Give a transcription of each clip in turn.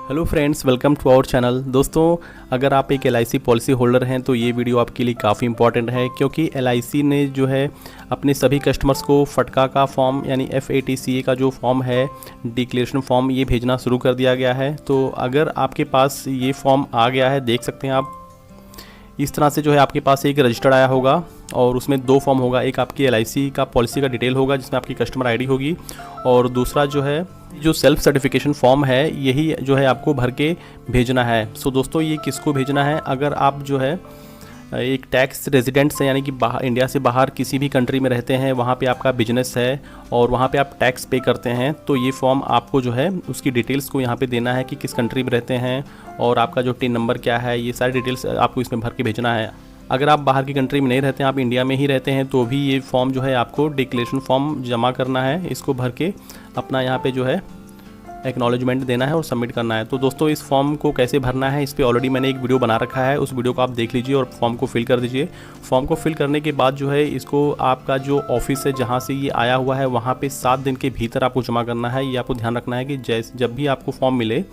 Hello friends, welcome to our channel. दोस्तों, अगर आप एक LIC पॉलिसी होल्डर हैं तो ये वीडियो आपके लिए काफ़ी इंपॉर्टेंट है, क्योंकि LIC ने जो है अपने सभी कस्टमर्स को फटका का फॉर्म यानी FATCA का जो फॉर्म है, डिक्लेरेशन फॉर्म, ये भेजना शुरू कर दिया गया है। तो अगर आपके पास ये फॉर्म आ गया है, देख सकते हैं आप इस तरह से जो है आपके पास एक रजिस्टर आया होगा और उसमें दो फॉर्म होगा। एक आपकी LIC का पॉलिसी का डिटेल होगा जिसमें आपकी कस्टमर ID होगी, और दूसरा जो है जो सेल्फ सर्टिफिकेशन फॉर्म है, यही जो है आपको भर के भेजना है। सो दोस्तों, ये किसको भेजना है? अगर आप जो है एक टैक्स रेजिडेंट से, यानी कि इंडिया से बाहर किसी भी कंट्री में रहते हैं, वहाँ पे आपका बिजनेस है और वहाँ पे आप टैक्स पे करते हैं, तो ये फॉर्म आपको जो है उसकी डिटेल्स को यहाँ पे देना है कि किस कंट्री में रहते हैं और आपका जो टिन नंबर क्या है, ये सारी डिटेल्स आपको इसमें भर के भेजना है। अगर आप बाहर की कंट्री में नहीं रहते हैं, आप इंडिया में ही रहते हैं, तो भी ये फॉर्म जो है आपको डिक्लेरेशन फॉर्म जमा करना है। इसको भर के अपना यहाँ पे जो है एक्नॉलेजमेंट देना है और सबमिट करना है। तो दोस्तों, इस फॉर्म को कैसे भरना है, इस पर ऑलरेडी मैंने एक वीडियो बना रखा है, उस वीडियो को आप देख लीजिए और फॉर्म को फिल कर दीजिए। फॉर्म को फिल करने के बाद जो है इसको आपका जो ऑफिस है जहाँ से ये आया हुआ है, वहाँ पे 7 दिन के भीतर आपको जमा करना है। ये आपको ध्यान रखना है कि जब भी आपको फॉर्म मिले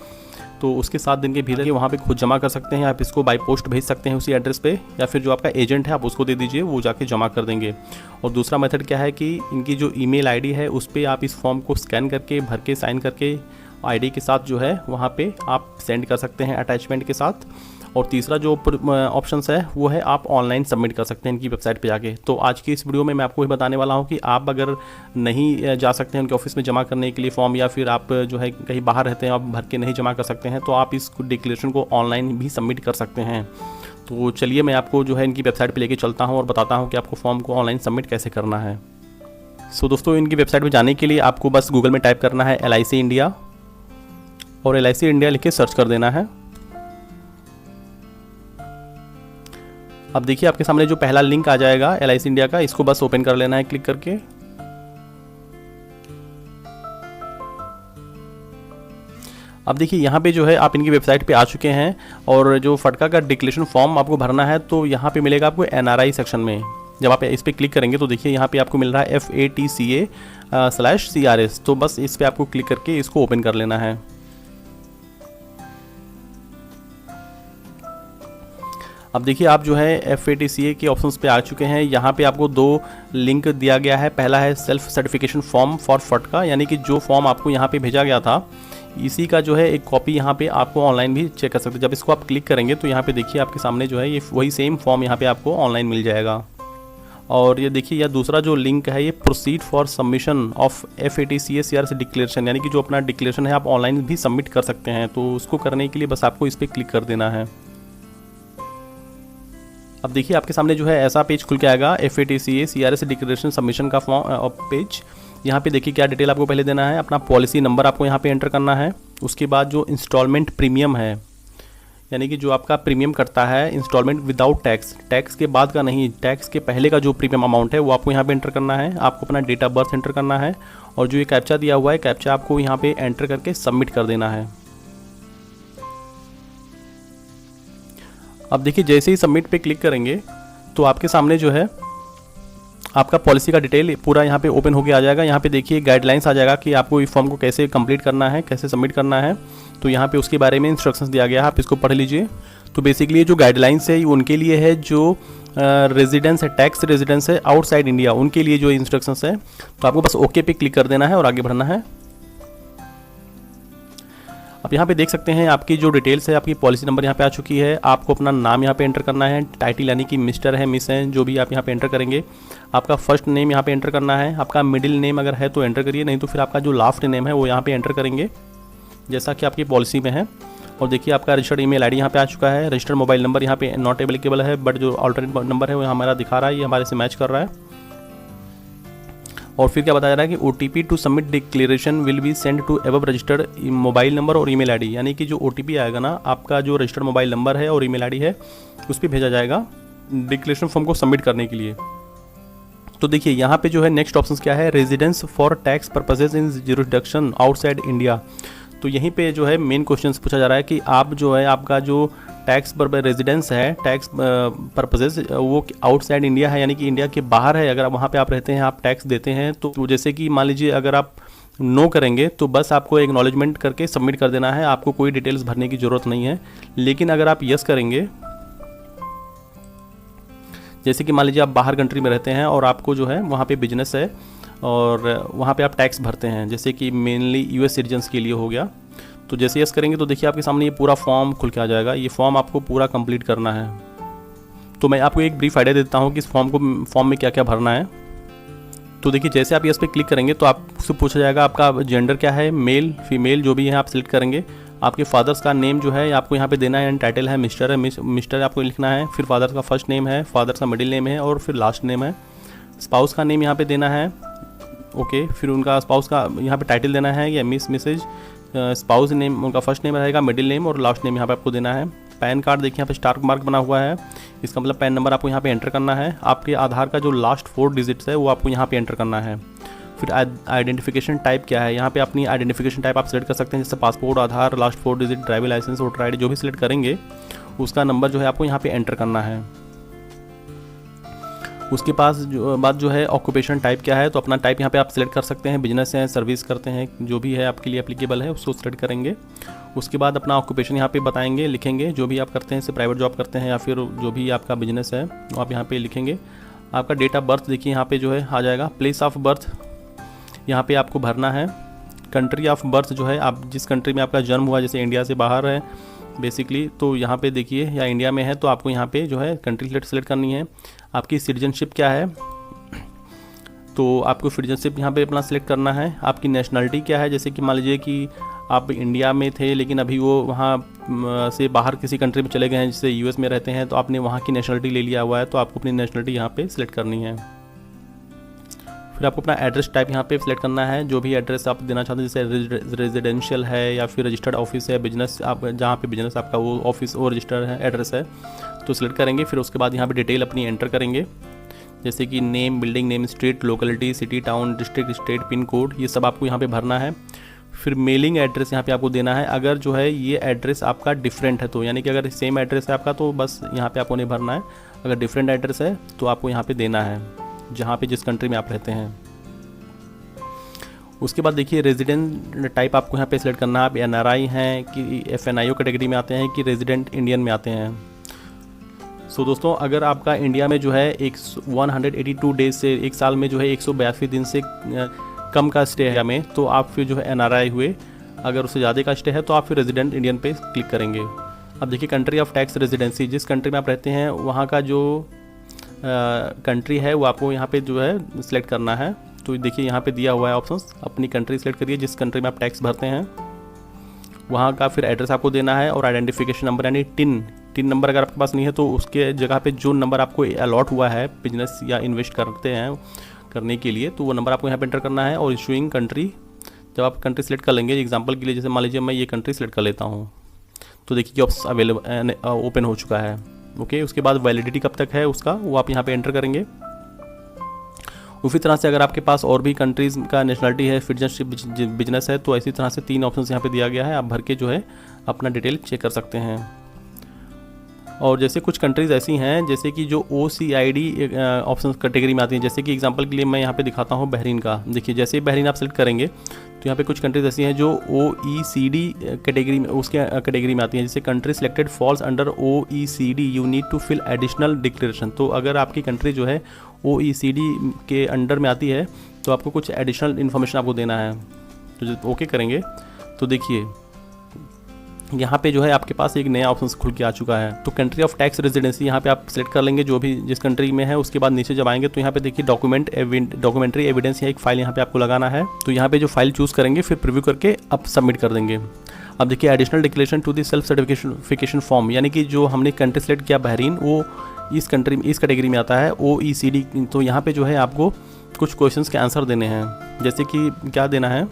तो उसके 7 दिन के भीतर वहाँ पे खुद जमा कर सकते हैं। आप इसको बाय पोस्ट भेज सकते हैं उसी एड्रेस पे, या फिर जो आपका एजेंट है आप उसको दे दीजिए, वो जाके जमा कर देंगे। और दूसरा मेथड क्या है कि इनकी जो ईमेल आईडी है उस पर आप इस फॉर्म को स्कैन करके, भर के, साइन करके आईडी के साथ जो है वहाँ पे आप सेंड कर सकते हैं अटैचमेंट के साथ। और तीसरा जो ऑप्शंस है वो है आप ऑनलाइन सबमिट कर सकते हैं इनकी वेबसाइट पे जाके। तो आज की इस वीडियो में मैं आपको ये बताने वाला हूँ कि आप अगर नहीं जा सकते हैं उनके ऑफिस में जमा करने के लिए फॉर्म, या फिर आप जो है कहीं बाहर रहते हैं, आप भर के नहीं जमा कर सकते हैं, तो आप इस डिक्लेरेशन को ऑनलाइन भी सबमिट कर सकते हैं। तो चलिए मैं आपको जो है इनकी वेबसाइट पर लेके चलता हूँ और बताता हूँ कि आपको फॉर्म को ऑनलाइन सबमिट कैसे करना है। सो दोस्तों, इनकी वेबसाइट पर जाने के लिए आपको बस गूगल में टाइप करना है LIC इंडिया, और LIC इंडिया लिख के सर्च कर देना है। अब देखिए आपके सामने जो पहला लिंक आ जाएगा LIC इंडिया का, इसको बस ओपन कर लेना है क्लिक करके। अब देखिए यहाँ पे जो है आप इनकी वेबसाइट पे आ चुके हैं, और जो फटका का डिक्लेरेशन फॉर्म आपको भरना है तो यहाँ पे मिलेगा आपको NRI सेक्शन में। जब आप इस पर क्लिक करेंगे तो देखिए यहाँ पे आपको मिल रहा है FATCA/CRS, तो बस इस पर आपको क्लिक करके इसको ओपन कर लेना है। अब देखिए आप जो है FATCA के ऑप्शंस पे आ चुके हैं। यहाँ पे आपको 2 लिंक दिया गया है। पहला है सेल्फ सर्टिफिकेशन फॉर्म फॉर फटका, यानी कि जो फॉर्म आपको यहाँ पे भेजा गया था, इसी का जो है एक कॉपी यहाँ पे आपको ऑनलाइन भी चेक कर सकते हैं। जब इसको आप क्लिक करेंगे तो यहाँ पे देखिए आपके सामने जो है ये वही सेम फॉर्म यहाँ पे आपको ऑनलाइन मिल जाएगा। और ये देखिए यह दूसरा जो लिंक है, ये proceed for submission of FATCA/CRS declaration, यानी कि जो अपना डिक्लेरेशन है आप ऑनलाइन भी सबमिट कर सकते हैं। तो उसको करने के लिए बस आपको इस पर क्लिक कर देना है। अब देखिए आपके सामने जो है ऐसा पेज खुल के आएगा, FATCA/CRS डिक्लेरेशन सबमिशन का फॉर्म पेज। यहाँ पे देखिए क्या डिटेल आपको पहले देना है, अपना पॉलिसी नंबर आपको यहाँ पे एंटर करना है। उसके बाद जो इंस्टॉलमेंट प्रीमियम है, यानी कि जो आपका प्रीमियम कटता है इंस्टॉलमेंट विदाउट टैक्स, टैक्स के बाद का नहीं, टैक्स के पहले का जो प्रीमियम अमाउंट है वो आपको यहाँ पे एंटर करना है। आपको अपना डेट ऑफ बर्थ एंटर करना है, और जो ये कैप्चा दिया हुआ है, कैप्चा आपको यहाँ पे एंटर करके सबमिट कर देना है। अब देखिए जैसे ही सबमिट पे क्लिक करेंगे तो आपके सामने जो है आपका पॉलिसी का डिटेल पूरा यहाँ पे ओपन होके आ जाएगा। यहाँ पे देखिए गाइडलाइंस आ जाएगा कि आपको इस फॉर्म को कैसे कंप्लीट करना है, कैसे सबमिट करना है। तो यहाँ पे उसके बारे में इंस्ट्रक्शंस दिया गया है, आप इसको पढ़ लीजिए। तो बेसिकली जो गाइडलाइंस है उनके लिए है, जो रेजिडेंस है, टैक्स रेजिडेंस है आउटसाइड इंडिया, उनके लिए जो इंस्ट्रक्शंस है। तो आपको बस ओके पे क्लिक कर देना है और आगे बढ़ना है। अब यहाँ पे देख सकते हैं आपकी जो डिटेल्स है, आपकी पॉलिसी नंबर यहाँ पे आ चुकी है। आपको अपना नाम यहाँ पे एंटर करना है, टाइटल यानी कि मिस्टर है, मिस है, जो भी आप यहाँ पे एंटर करेंगे। आपका फर्स्ट नेम यहाँ पे एंटर करना है, आपका मिडिल नेम अगर है तो एंटर करिए, नहीं तो फिर आपका जो लास्ट नेम है वो यहाँ पे एंटर करेंगे जैसा कि आपकी पॉलिसी में है। और देखिए आपका रजिस्टर्ड ईमेल आईडी यहाँ पे आ चुका है। रजिस्टर्ड मोबाइल नंबर यहाँ पे नॉट एप्लीकेबल है, बट जो अल्टरनेट नंबर है वो हमारा दिखा रहा है, ये हमारे से मैच कर रहा है। और फिर क्या बताया जा रहा है कि OTP to submit declaration will be send to above registered mobile number और ईमेल आईडी, यानी कि जो OTP आएगा ना, आपका जो रजिस्टर्ड मोबाइल नंबर है और ईमेल आईडी है उस पर भेजा जाएगा डिक्लेरेशन फॉर्म को सबमिट करने के लिए। तो देखिए यहाँ पे जो है नेक्स्ट ऑप्शन क्या है, residence for tax purposes in jurisdiction outside India. तो यहीं पे जो है मेन क्वेश्चन पूछा जा रहा है कि आप जो है आपका जो टैक्स पर रेजिडेंस है, टैक्स पर्पसेस, वो आउटसाइड इंडिया है, यानी कि इंडिया के बाहर है। अगर वहाँ पे आप रहते हैं, आप टैक्स देते हैं, तो जैसे कि मान लीजिए अगर आप नो करेंगे तो बस आपको एक्नॉलेजमेंट करके सबमिट कर देना है, आपको कोई डिटेल्स भरने की ज़रूरत नहीं है। लेकिन अगर आप यस करेंगे, जैसे कि मान लीजिए आप बाहर कंट्री में रहते हैं और आपको जो है वहाँ पे बिजनेस है और वहाँ पे आप टैक्स भरते हैं, जैसे कि मेनली यूएस सिटीजन्स के लिए हो गया, तो जैसे यस करेंगे तो देखिए आपके सामने ये पूरा फॉर्म खुल के आ जाएगा। ये फॉर्म आपको पूरा कंप्लीट करना है। तो मैं आपको एक ब्रीफ आइडिया देता हूँ कि इस फॉर्म में क्या क्या भरना है। तो देखिए जैसे आप यस पे क्लिक करेंगे तो आपसे पूछा जाएगा आपका जेंडर क्या है, मेल फीमेल जो भी है आप सिलेक्ट करेंगे। आपके फादर्स का नेम जो है आपको यहाँ पे देना है, एंड टाइटल है मिस्टर है, मिस्टर आपको लिखना है। फिर फादर का फर्स्ट नेम है, फादर का मिडिल नेम है और फिर लास्ट नेम है। स्पाउस का नेम यहाँ पे देना है, ओके। फिर उनका स्पाउस का यहाँ पे टाइटल देना है या मिसेज। स्पाउस नेम उनका फर्स्ट नेम रहेगा, मिडिल नेम और लास्ट नेम यहाँ पे आपको देना है। पैन कार्ड देखिए यहाँ पे स्टार मार्क बना हुआ है, इसका मतलब पैन नंबर आपको यहाँ पे एंटर करना है। आपके आधार का जो लास्ट 4 डिजिट्स है वो आपको यहाँ पे एंटर करना है। फिर आइडेंटिफिकेशन टाइप क्या है, यहाँ पे अपनी आइडेंटिफिकेशन टाइप आप सिलेक्ट कर सकते हैं, जैसे passport, Aadhaar, last 4 digit, driving licence, voter ID, जो भी सिलेक्ट करेंगे उसका नंबर जो है आपको यहाँ पे एंटर करना है। उसके पास बाद जो है ऑक्यूपेशन टाइप क्या है, तो अपना टाइप यहाँ पे आप सिलेक्ट कर सकते हैं, बिजनेस है, सर्विस करते हैं, जो भी है आपके लिए एप्लीकेबल है उसको सिलेक्ट करेंगे। उसके बाद अपना ऑक्यूपेशन यहाँ पे बताएंगे, लिखेंगे जो भी आप करते हैं, जैसे प्राइवेट जॉब करते हैं या फिर जो भी आपका बिजनेस है वो आप यहाँ पे लिखेंगे। आपका डेट ऑफ बर्थ देखिए यहाँ पे जो है आ जाएगा। प्लेस ऑफ बर्थ यहाँ पे आपको भरना है। कंट्री ऑफ बर्थ जो है आप जिस कंट्री में आपका जन्म हुआ, जैसे इंडिया से बाहर है बेसिकली, तो यहाँ पे देखिए, या इंडिया में है तो आपको यहाँ पे जो है कंट्री सेलेक्ट करनी है। आपकी सिटीजनशिप क्या है, तो आपको सिटीजनशिप यहाँ पे अपना सिलेक्ट करना है। आपकी नेशनलिटी क्या है, जैसे कि मान लीजिए कि आप इंडिया में थे लेकिन अभी वो वहाँ से बाहर किसी कंट्री में चले गए हैं, जैसे यूएस में रहते हैं, तो आपने वहाँ की नेशनलिटी ले लिया हुआ है, तो आपको अपनी नेशनलिटी यहाँ पे सिलेक्ट करनी है। फिर आपको अपना एड्रेस टाइप यहाँ पे सिलेक्ट करना है, जो भी एड्रेस आप देना चाहते हैं, जैसे रेजिडेंशियल है या फिर रजिस्टर्ड ऑफिस है, बिजनेस आप जहाँ पे बिजनेस आपका वो ऑफिस और रजिस्टर्ड है एड्रेस है, तो सिलेक्ट करेंगे। फिर उसके बाद यहाँ पे डिटेल अपनी एंटर करेंगे, जैसे कि name, building name, street, locality, city, town, district, state, pin code, ये सब आपको यहाँ पे भरना है। फिर मेलिंग एड्रेस यहाँ पे आपको देना है। अगर जो है ये एड्रेस आपका डिफरेंट है, तो यानी कि अगर सेम एड्रेस है आपका तो बस यहाँ पे आपको नहीं भरना है, अगर डिफरेंट एड्रेस है तो आपको यहाँ पे देना है, जहाँ पे जिस कंट्री में आप रहते हैं। उसके बाद देखिए रेजिडेंट टाइप आपको यहाँ पे सिलेक्ट करना है, आप NRI हैं कि FNIO कैटेगरी में आते हैं कि रेजिडेंट इंडियन में आते हैं। सो दोस्तों, अगर आपका इंडिया में जो है 182 डेज से, एक साल में जो है 182 दिन से कम का स्टे है में, तो आप फिर जो है NRI हुए। अगर उससे ज़्यादा का स्टे है तो आप फिर रेजिडेंट इंडियन पे क्लिक करेंगे। अब देखिए कंट्री ऑफ टैक्स रेजिडेंसी, जिस कंट्री में आप रहते हैं वहाँ का जो कंट्री है वो आपको यहाँ पे जो है सिलेक्ट करना है। तो देखिए यहाँ पे दिया हुआ है ऑप्शंस, अपनी कंट्री सेलेक्ट करिए जिस कंट्री में आप टैक्स भरते हैं, वहाँ का फिर एड्रेस आपको देना है और आइडेंटिफिकेशन नंबर यानी टिन नंबर अगर आपके पास नहीं है तो उसके जगह पे जो नंबर आपको अलॉट हुआ है बिजनेस या इन्वेस्ट करने के लिए, तो वो नंबर आपको यहाँ पे एंटर करना है। और इशूइंग कंट्री, जब आप कंट्री सेलेक्ट कर लेंगे, एग्जांपल के लिए जैसे मान लीजिए मैं ये कंट्री सेलेक्ट कर लेता हूँ, तो देखिए कि ऑप्शन अवेलेबल ओपन हो चुका है, ओके। उसके बाद वैलिडिटी कब तक है उसका वो आप यहाँ पे एंटर करेंगे। उसी तरह से अगर आपके पास और भी कंट्रीज़ का नेशनलिटी है, सिटीजनशिप, बिजनेस है, तो इसी तरह से 3 ऑप्शन यहाँ पे दिया गया है, आप भर के जो है अपना डिटेल चेक कर सकते हैं। और जैसे कुछ कंट्रीज़ ऐसी हैं जैसे कि जो OCID ऑप्शन कैटेगरी में आती हैं, जैसे कि एग्जांपल के लिए मैं यहाँ पे दिखाता हूँ बहरीन का। देखिए जैसे ही बहरीन आप सेलेक्ट करेंगे तो यहाँ पे कुछ कंट्रीज़ ऐसी हैं जो OECD कैटेगरी में, उसके कैटेगरी में आती हैं, जैसे country selected falls under OECD, you need to fill additional declaration. तो अगर आपकी कंट्री जो है OECD के अंडर में आती है तो आपको कुछ एडिशनल इन्फॉर्मेशन आपको देना है, तो जब ओके करेंगे तो देखिए यहाँ पे जो है आपके पास एक नया ऑप्शन खुल के आ चुका है। तो कंट्री ऑफ टैक्स रेजिडेंसी यहाँ पे आप सिलेक्ट कर लेंगे जो भी जिस कंट्री में है। उसके बाद नीचे जब आएंगे तो यहाँ पे देखिए डॉक्यूमेंट्री एविडेंस, एक फाइल यहाँ पे आपको लगाना है। तो यहाँ पे जो फाइल चूज़ करेंगे फिर प्रीव्यू करके आप सबमिट कर देंगे। अब देखिए additional declaration to the self certification form, यानी कि जो हमने कंट्री सेलेक्ट किया बहरीन, वो इस कंट्री में, इस कैटेगरी में आता है OECD। तो यहाँ पे जो है आपको कुछ क्वेश्चंस के आंसर देने हैं, जैसे कि क्या देना है,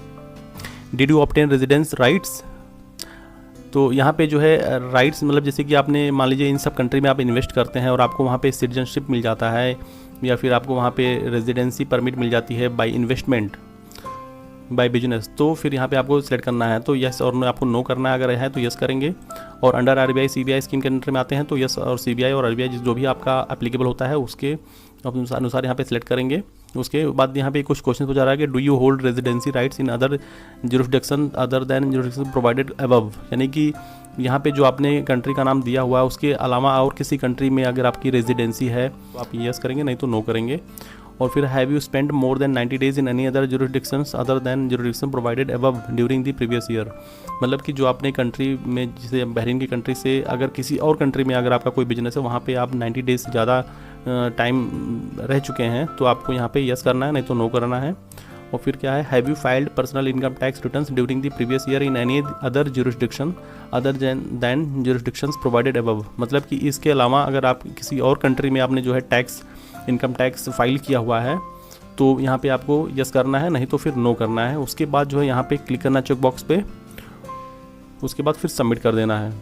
did you obtain residence rights. तो यहाँ पे जो है राइट्स मतलब जैसे कि आपने मान लीजिए इन सब कंट्री में आप इन्वेस्ट करते हैं और आपको वहाँ पे सिटीजनशिप मिल जाता है या फिर आपको वहाँ पे रेजिडेंसी परमिट मिल जाती है बाय इन्वेस्टमेंट, बाय बिजनेस, तो फिर यहाँ पे आपको सिलेक्ट करना है। तो यस और नो आपको नो करना है, अगर है तो यस करेंगे और अंडर आरबीआई सीबीआई स्कीम के अंडर में आते हैं तो यस, और सीबीआई और आरबीआई जो भी आपका एप्लीकेबल होता है उसके अनुसार यहाँ पे सिलेक्ट करेंगे। उसके बाद यहाँ पे कुछ क्वेश्चन पूछा रहा है कि do you hold residency rights in other jurisdiction other than jurisdiction provided above, यानी कि यहाँ पे जो आपने कंट्री का नाम दिया हुआ है उसके अलावा और किसी कंट्री में अगर आपकी रेजिडेंसी है तो आप यस करेंगे, नहीं तो नो करेंगे। और फिर have you spend more than 90 days in any other jurisdictions other than jurisdiction provided above during the previous year, मतलब कि जो आपने कंट्री में, जैसे बहरीन की कंट्री से अगर किसी और कंट्री में अगर आपका कोई बिजनेस है वहाँ पे आप 90 डेज से ज़्यादा टाइम रह चुके हैं तो आपको यहाँ पे यस करना है, नहीं तो नो करना है। और फिर क्या है, have you filed personal income tax returns during the previous year in any other jurisdiction other than jurisdictions provided above, मतलब कि इसके अलावा अगर आप किसी और कंट्री में आपने जो है टैक्स, इनकम टैक्स फाइल किया हुआ है तो यहाँ पे आपको यस करना है, नहीं तो फिर नो करना है। उसके बाद जो है यहाँ पे क्लिक करना है चेक बॉक्स पे, उसके बाद फिर सबमिट कर देना है।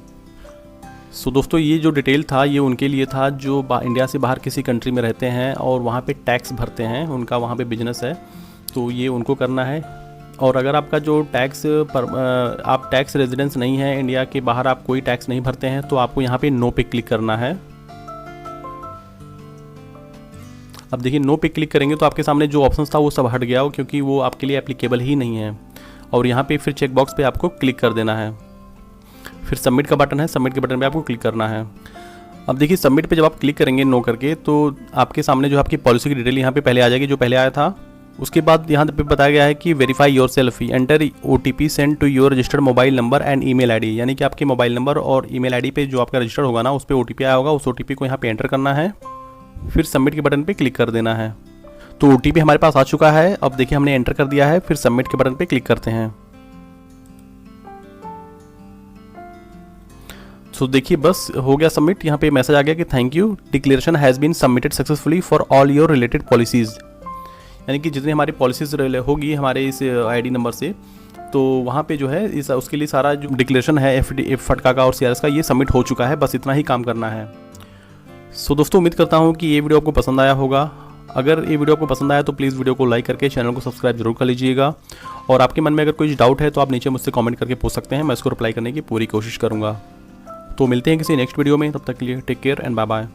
सो दोस्तों ये जो डिटेल था ये उनके लिए था जो इंडिया से बाहर किसी कंट्री में रहते हैं और वहाँ पे टैक्स भरते हैं, उनका वहाँ पे बिजनेस है तो ये उनको करना है। और अगर आपका जो टैक्स पर आप टैक्स रेजिडेंस नहीं है, इंडिया के बाहर आप कोई टैक्स नहीं भरते हैं, तो आपको यहाँ पे नो पे क्लिक करना है। अब देखिए नो पे क्लिक करेंगे तो आपके सामने जो ऑप्शंस था वो सब हट गया हो, क्योंकि वो आपके लिए एप्लीकेबल ही नहीं है। और यहाँ पे फिर चेक बॉक्स पे आपको क्लिक कर देना है। फिर सबमिट का बटन है, सबमिट के बटन पे आपको क्लिक करना है। अब देखिए सबमिट पे जब आप क्लिक करेंगे नो करके तो आपके सामने जो आपकी पॉलिसी की डिटेल यहाँ पे पहले आ जाएगी, जो पहले आया था। उसके बाद यहाँ पे बताया गया है कि verify yourself, enter OTP send to your registered mobile number and email ID, यानी कि आपके मोबाइल नंबर और ईमेल आईडी पे जो आपका रजिस्टर्ड होगा ना उस पर OTP आया होगा, उस OTP को यहाँ पे एंटर करना है। फिर सबमिट के बटन पे क्लिक कर देना है। तो OTP हमारे पास आ चुका है। अब देखिए हमने एंटर कर दिया है, फिर सबमिट के बटन पे क्लिक करते हैं। तो देखिए बस हो गया सबमिट। यहाँ पे मैसेज आ गया कि thank you, declaration has been submitted successfully for all your related policies, यानी कि जितनी हमारी पॉलिसीज़ होगी हमारे इस ID नंबर से, तो वहाँ पे जो है इस उसके लिए सारा जो डिक्लेरेशन है फटका का और CRS का ये सबमिट हो चुका है, बस इतना ही काम करना है। सो दोस्तों उम्मीद करता हूँ कि ये वीडियो आपको पसंद आया होगा। अगर ये वीडियो आपको पसंद आया तो प्लीज़ वीडियो को लाइक करके चैनल को सब्सक्राइब जरूर कर लीजिएगा। और आपके मन में अगर कोई डाउट है तो आप नीचे मुझसे कमेंट करके पूछ सकते हैं, मैं उसको रिप्लाई करने की पूरी कोशिश करूँगा। तो मिलते हैं किसी नेक्स्ट वीडियो में, तब तक के लिए take care and bye bye.